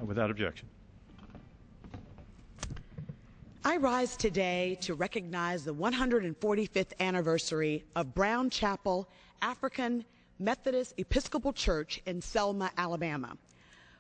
Without objection. I rise today to recognize the 145th anniversary of Brown Chapel African Methodist Episcopal Church in Selma, Alabama.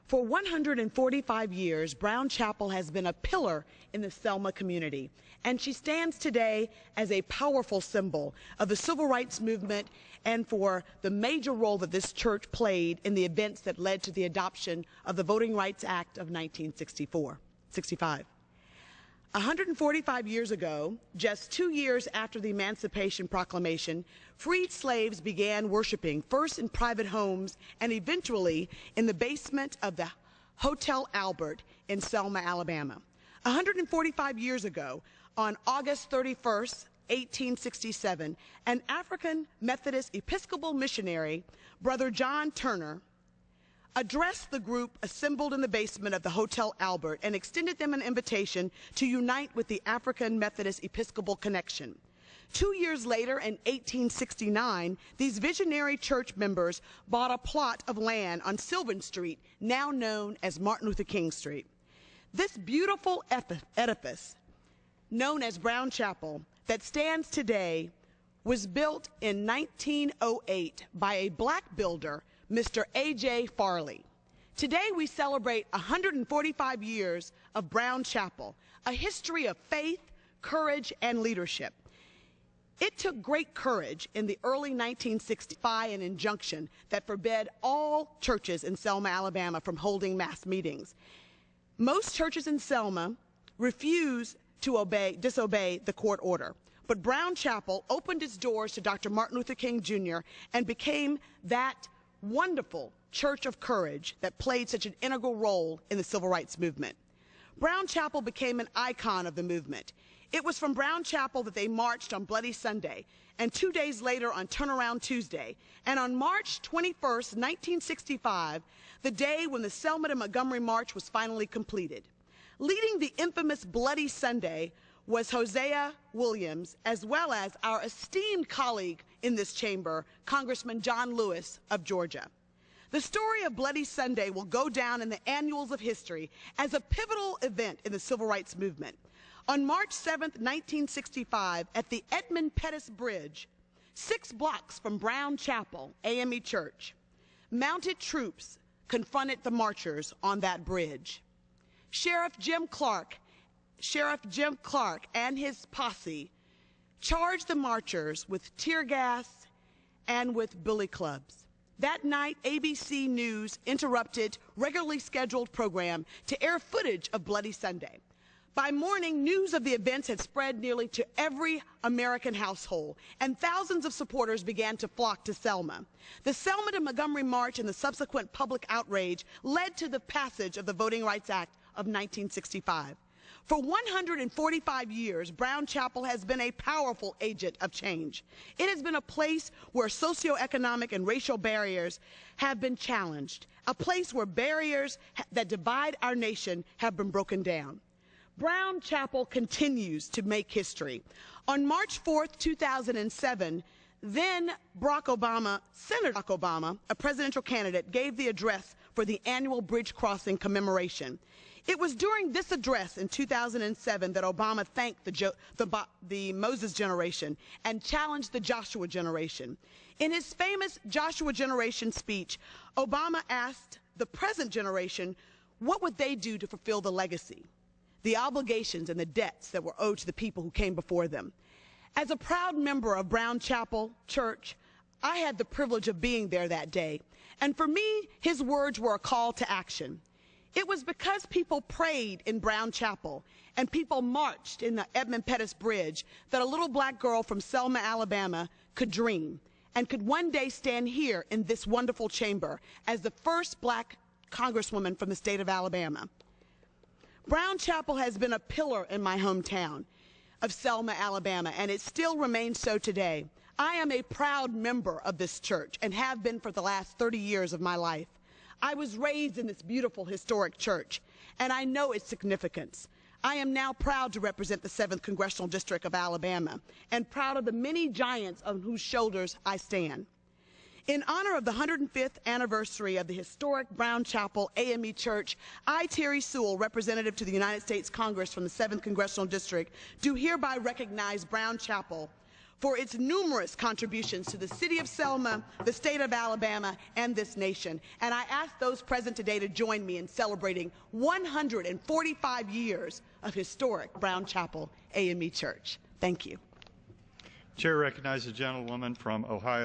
For 145 years, Brown Chapel has been a pillar in the Selma community, and she stands today as a powerful symbol of the civil rights movement and for the major role that this church played in the events that led to the adoption of the Voting Rights Act of 1965. 145 years ago, just 2 years after the Emancipation Proclamation, freed slaves began worshiping, first in private homes and eventually in the basement of the Hotel Albert in Selma, Alabama. 145 years ago, on August 31st, 1867, an African Methodist Episcopal missionary, Brother John Turner, addressed the group assembled in the basement of the Hotel Albert and extended them an invitation to unite with the African Methodist Episcopal Connection. 2 years later, in 1869, these visionary church members bought a plot of land on Sylvan Street, now known as Martin Luther King Street. This beautiful edifice, known as Brown Chapel, that stands today, was built in 1908 by a black builder, Mr. A.J. Farley. Today we celebrate 145 years of Brown Chapel, a history of faith, courage, and leadership. It took great courage in the early 1960s by an injunction that forbade all churches in Selma, Alabama from holding mass meetings. Most churches in Selma refused to disobey the court order. But Brown Chapel opened its doors to Dr. Martin Luther King Jr. and became that wonderful church of courage that played such an integral role in the civil rights movement. Brown Chapel became an icon of the movement. It was from Brown Chapel that they marched on Bloody Sunday, and 2 days later on Turnaround Tuesday. And on March 21st, 1965, the day when the Selma to Montgomery March was finally completed. Leading the infamous Bloody Sunday was Hosea Williams, as well as our esteemed colleague in this chamber, Congressman John Lewis of Georgia. The story of Bloody Sunday will go down in the annals of history as a pivotal event in the civil rights movement. On March 7th, 1965, at the Edmund Pettus Bridge, 6 blocks from Brown Chapel, AME Church, mounted troops confronted the marchers on that bridge. Sheriff Jim Clark and his posse charged the marchers with tear gas and with billy clubs. That night, ABC News interrupted regularly scheduled program to air footage of Bloody Sunday. By morning, news of the events had spread nearly to every American household, and thousands of supporters began to flock to Selma. The Selma to Montgomery March and the subsequent public outrage led to the passage of the Voting Rights Act of 1965. For 145 years, Brown Chapel has been a powerful agent of change. It has been a place where socioeconomic and racial barriers have been challenged, a place where barriers that divide our nation have been broken down. Brown Chapel continues to make history. On March 4th, 2007, then Senator Barack Obama, a presidential candidate, gave the address for the annual bridge crossing commemoration. It was during this address in 2007 that Obama thanked the Moses generation and challenged the Joshua generation. In his famous Joshua generation speech, Obama asked the present generation what would they do to fulfill the legacy, the obligations and the debts that were owed to the people who came before them. As a proud member of Brown Chapel Church, I had the privilege of being there that day. And for me, his words were a call to action. It was because people prayed in Brown Chapel and people marched in the Edmund Pettus Bridge that a little black girl from Selma, Alabama could dream and could one day stand here in this wonderful chamber as the first black congresswoman from the state of Alabama. Brown Chapel has been a pillar in my hometown of Selma, Alabama, and it still remains so today. I am a proud member of this church and have been for the last 30 years of my life. I was raised in this beautiful historic church, and I know its significance. I am now proud to represent the 7th Congressional District of Alabama and proud of the many giants on whose shoulders I stand. In honor of the 105th anniversary of the historic Brown Chapel AME Church, I, Terry Sewell, representative to the United States Congress from the 7th Congressional District, do hereby recognize Brown Chapel for its numerous contributions to the city of Selma, the state of Alabama, and this nation. And I ask those present today to join me in celebrating 145 years of historic Brown Chapel AME Church. Thank you. Chair recognizes the gentlewoman from Ohio.